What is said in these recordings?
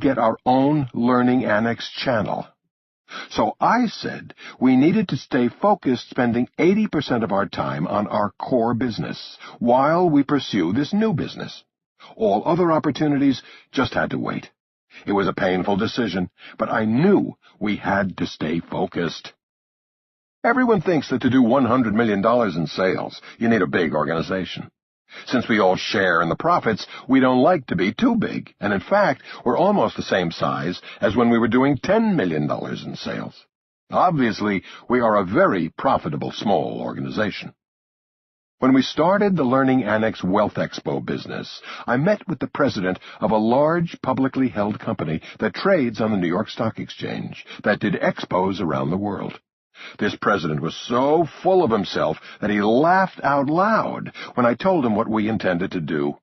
get our own Learning Annex channel. So I said we needed to stay focused, spending 80% of our time on our core business while we pursue this new business. All other opportunities just had to wait. It was a painful decision, but I knew we had to stay focused. Everyone thinks that to do $100 million in sales, you need a big organization. Since we all share in the profits, we don't like to be too big, and in fact, we're almost the same size as when we were doing $10 million in sales. Obviously, we are a very profitable small organization. When we started the Learning Annex Wealth Expo business, I met with the president of a large publicly held company that trades on the New York Stock Exchange, that did expos around the world. This president was so full of himself that he laughed out loud when I told him what we intended to do.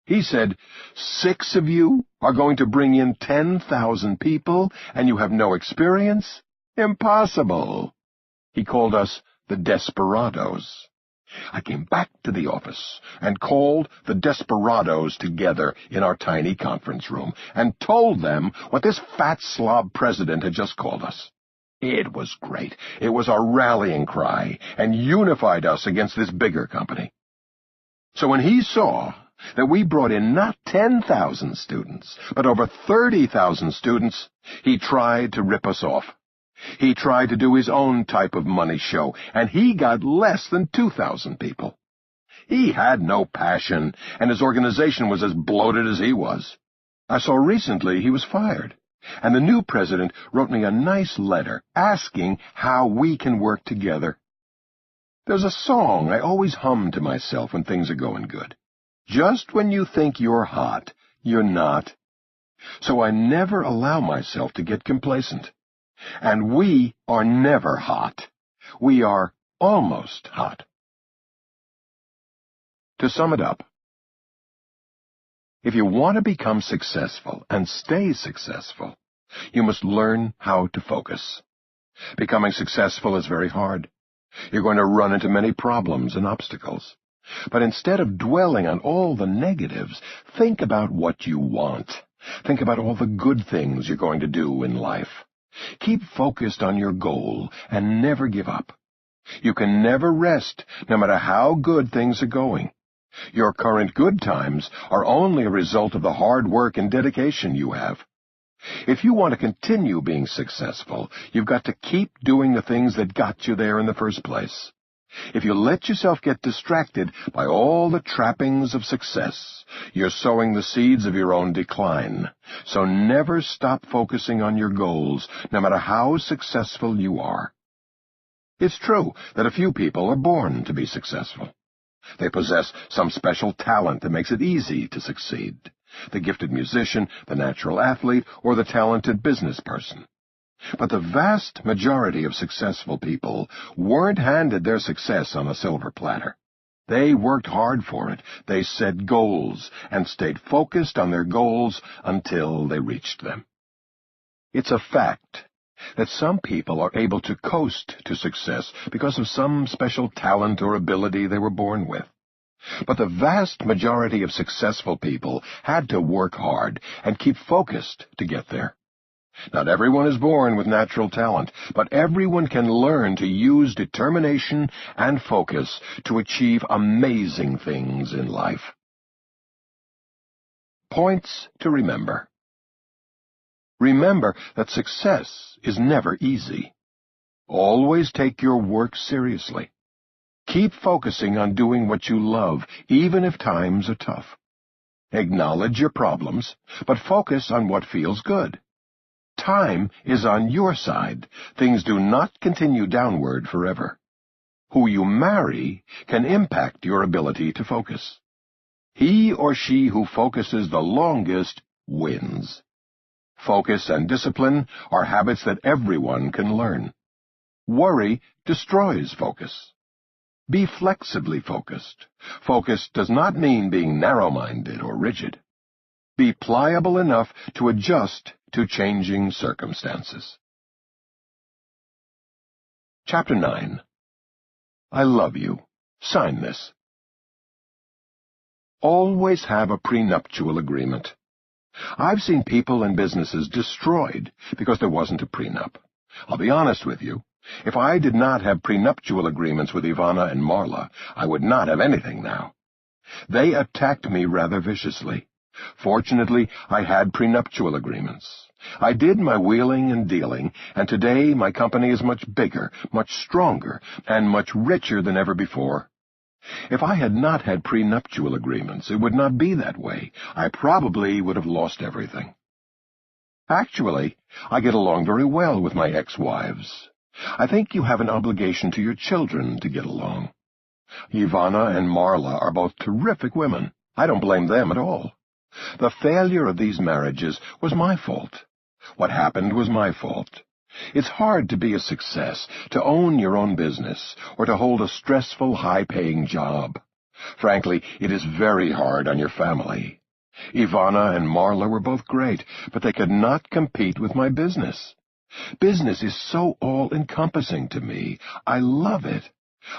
He said, "6 of you are going to bring in 10,000 people, and you have no experience? Impossible." He called us the Desperados. I came back to the office and called the Desperados together in our tiny conference room and told them what this fat slob president had just called us. It was great. It was our rallying cry and unified us against this bigger company. So when he saw that we brought in not 10,000 students, but over 30,000 students, he tried to rip us off. He tried to do his own type of money show, and he got less than 2,000 people. He had no passion, and his organization was as bloated as he was. I saw recently he was fired, and the new president wrote me a nice letter asking how we can work together. There's a song I always hum to myself when things are going good. Just when you think you're hot, you're not. So I never allow myself to get complacent. And we are never hot. We are almost hot. To sum it up, if you want to become successful and stay successful, you must learn how to focus. Becoming successful is very hard. You're going to run into many problems and obstacles. But instead of dwelling on all the negatives, think about what you want. Think about all the good things you're going to do in life. Keep focused on your goal and never give up. You can never rest, no matter how good things are going. Your current good times are only a result of the hard work and dedication you have. If you want to continue being successful, you've got to keep doing the things that got you there in the first place. If you let yourself get distracted by all the trappings of success, you're sowing the seeds of your own decline. So never stop focusing on your goals, no matter how successful you are. It's true that a few people are born to be successful. They possess some special talent that makes it easy to succeed. The gifted musician, the natural athlete, or the talented business person. But the vast majority of successful people weren't handed their success on a silver platter. They worked hard for it. They set goals and stayed focused on their goals until they reached them. It's a fact that some people are able to coast to success because of some special talent or ability they were born with. But the vast majority of successful people had to work hard and keep focused to get there. Not everyone is born with natural talent, but everyone can learn to use determination and focus to achieve amazing things in life. Points to remember. Remember that success is never easy. Always take your work seriously. Keep focusing on doing what you love, even if times are tough. Acknowledge your problems, but focus on what feels good. Time is on your side. Things do not continue downward forever. Who you marry can impact your ability to focus. He or she who focuses the longest wins. Focus and discipline are habits that everyone can learn. Worry destroys focus. Be flexibly focused. Focus does not mean being narrow-minded or rigid. Be pliable enough to adjust to changing circumstances. Chapter 9. I love you. Sign this. Always have a prenuptial agreement. I've seen people and businesses destroyed because there wasn't a prenup. I'll be honest with you. If I did not have prenuptial agreements with Ivana and Marla, I would not have anything now. They attacked me rather viciously. Fortunately, I had prenuptial agreements. I did my wheeling and dealing, and today my company is much bigger, much stronger, and much richer than ever before. If I had not had prenuptial agreements, it would not be that way. I probably would have lost everything. Actually, I get along very well with my ex-wives. I think you have an obligation to your children to get along. Ivana and Marla are both terrific women. I don't blame them at all. The failure of these marriages was my fault. What happened was my fault. It's hard to be a success, to own your own business, or to hold a stressful, high-paying job. Frankly, it is very hard on your family. Ivana and Marla were both great, but they could not compete with my business. Business is so all-encompassing to me. I love it.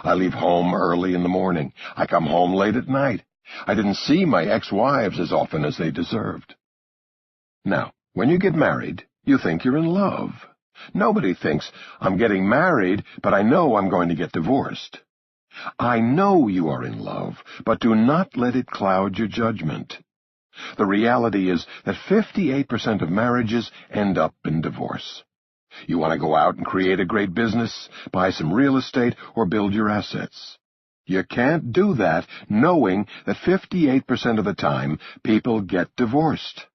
I leave home early in the morning. I come home late at night. I didn't see my ex-wives as often as they deserved. Now, when you get married, you think you're in love. Nobody thinks, I'm getting married, but I know I'm going to get divorced. I know you are in love, but do not let it cloud your judgment. The reality is that 58% of marriages end up in divorce. You want to go out and create a great business, buy some real estate, or build your assets. You can't do that knowing that 58% of the time people get divorced.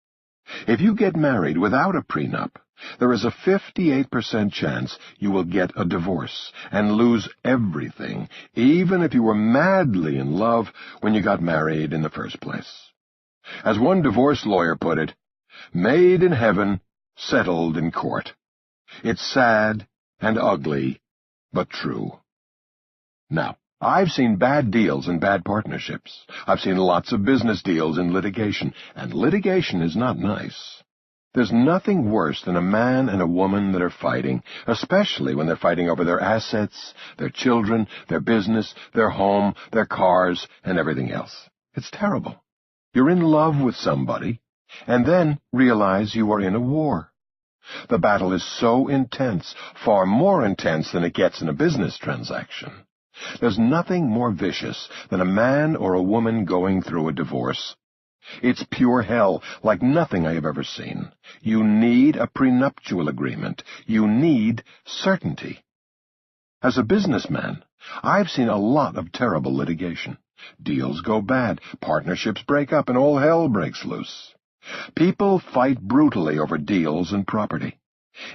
If you get married without a prenup, there is a 58% chance you will get a divorce and lose everything, even if you were madly in love when you got married in the first place. As one divorce lawyer put it, made in heaven, settled in court. It's sad and ugly, but true. Now, I've seen bad deals and bad partnerships. I've seen lots of business deals in litigation, and litigation is not nice. There's nothing worse than a man and a woman that are fighting, especially when they're fighting over their assets, their children, their business, their home, their cars, and everything else. It's terrible. You're in love with somebody, and then realize you are in a war. The battle is so intense, far more intense than it gets in a business transaction. There's nothing more vicious than a man or a woman going through a divorce. It's pure hell, like nothing I have ever seen. You need a prenuptial agreement. You need certainty. As a businessman, I've seen a lot of terrible litigation. Deals go bad, partnerships break up, and all hell breaks loose. People fight brutally over deals and property.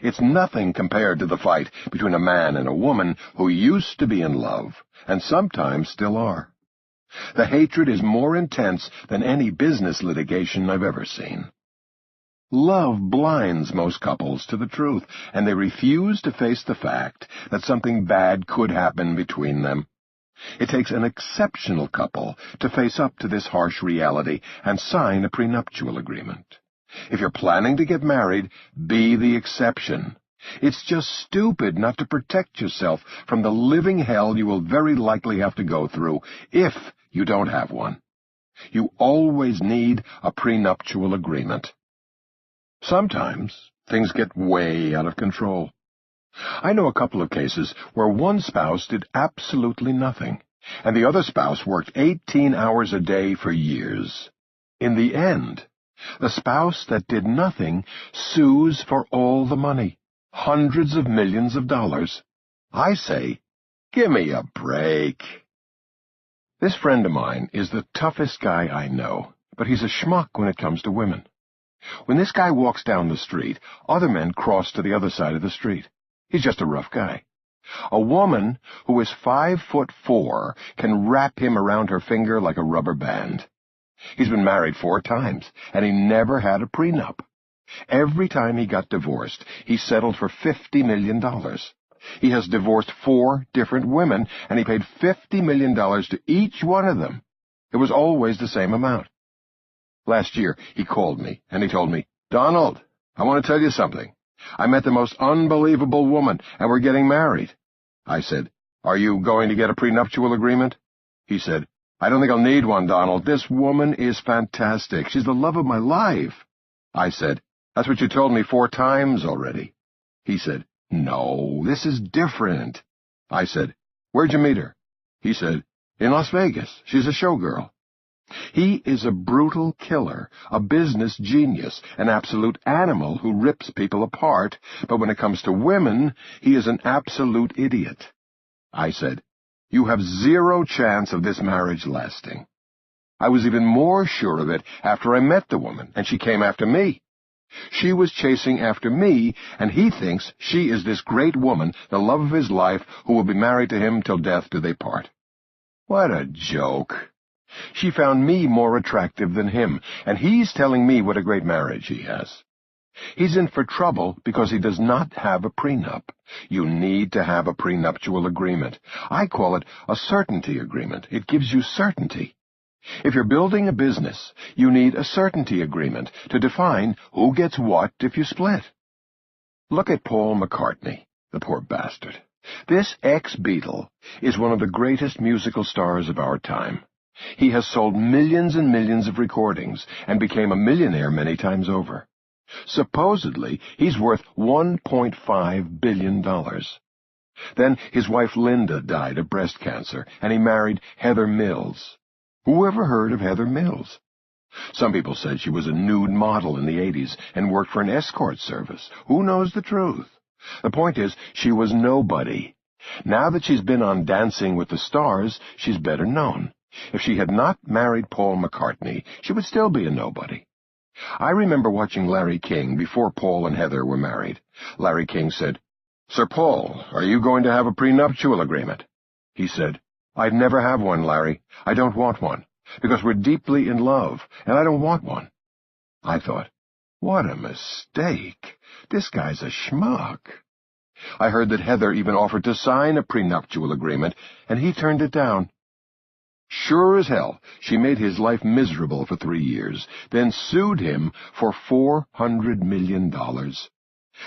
It's nothing compared to the fight between a man and a woman who used to be in love, and sometimes still are. The hatred is more intense than any business litigation I've ever seen. Love blinds most couples to the truth, and they refuse to face the fact that something bad could happen between them. It takes an exceptional couple to face up to this harsh reality and sign a prenuptial agreement. If you're planning to get married, be the exception. It's just stupid not to protect yourself from the living hell you will very likely have to go through if you don't have one. You always need a prenuptial agreement. Sometimes things get way out of control. I know a couple of cases where one spouse did absolutely nothing, and the other spouse worked 18 hours a day for years. In the end, the spouse that did nothing sues for all the money, hundreds of millions of dollars. I say, give me a break. This friend of mine is the toughest guy I know, but he's a schmuck when it comes to women. When this guy walks down the street, other men cross to the other side of the street. He's just a rough guy. A woman who is 5'4" can wrap him around her finger like a rubber band. He's been married 4 times, and he never had a prenup. Every time he got divorced, he settled for $50 million. He has divorced 4 different women, and he paid $50 million to each one of them. It was always the same amount. Last year, he called me, and he told me, "Donald, I want to tell you something. I met the most unbelievable woman, and we're getting married." I said, "Are you going to get a prenuptial agreement?" He said, "I don't think I'll need one, Donald. This woman is fantastic. She's the love of my life." I said, "That's what you told me 4 times already." He said, "No, this is different." I said, "Where'd you meet her?" He said, "In Las Vegas. She's a showgirl." He is a brutal killer, a business genius, an absolute animal who rips people apart, but when it comes to women, he is an absolute idiot. I said, "You have 0 chance of this marriage lasting." I was even more sure of it after I met the woman, and she came after me. She was chasing after me, and he thinks she is this great woman, the love of his life, who will be married to him till death do they part. What a joke. She found me more attractive than him, and he's telling me what a great marriage he has. He's in for trouble because he does not have a prenup. You need to have a prenuptial agreement. I call it a certainty agreement. It gives you certainty. If you're building a business, you need a certainty agreement to define who gets what if you split. Look at Paul McCartney, the poor bastard. This ex-Beatle is one of the greatest musical stars of our time. He has sold millions and millions of recordings and became a millionaire many times over. Supposedly, he's worth $1.5 billion. Then his wife Linda died of breast cancer, and he married Heather Mills. Who ever heard of Heather Mills? Some people said she was a nude model in the 80s and worked for an escort service. Who knows the truth? The point is, she was nobody. Now that she's been on Dancing with the Stars, she's better known. If she had not married Paul McCartney, she would still be a nobody. I remember watching Larry King before Paul and Heather were married. Larry King said, "Sir Paul, are you going to have a prenuptial agreement?" He said, "I'd never have one, Larry. I don't want one, because we're deeply in love, and I don't want one." I thought, what a mistake. This guy's a schmuck. I heard that Heather even offered to sign a prenuptial agreement, and he turned it down. Sure as hell, she made his life miserable for 3 years, then sued him for $400 million.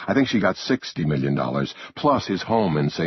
I think she got $60 million, plus his home in St.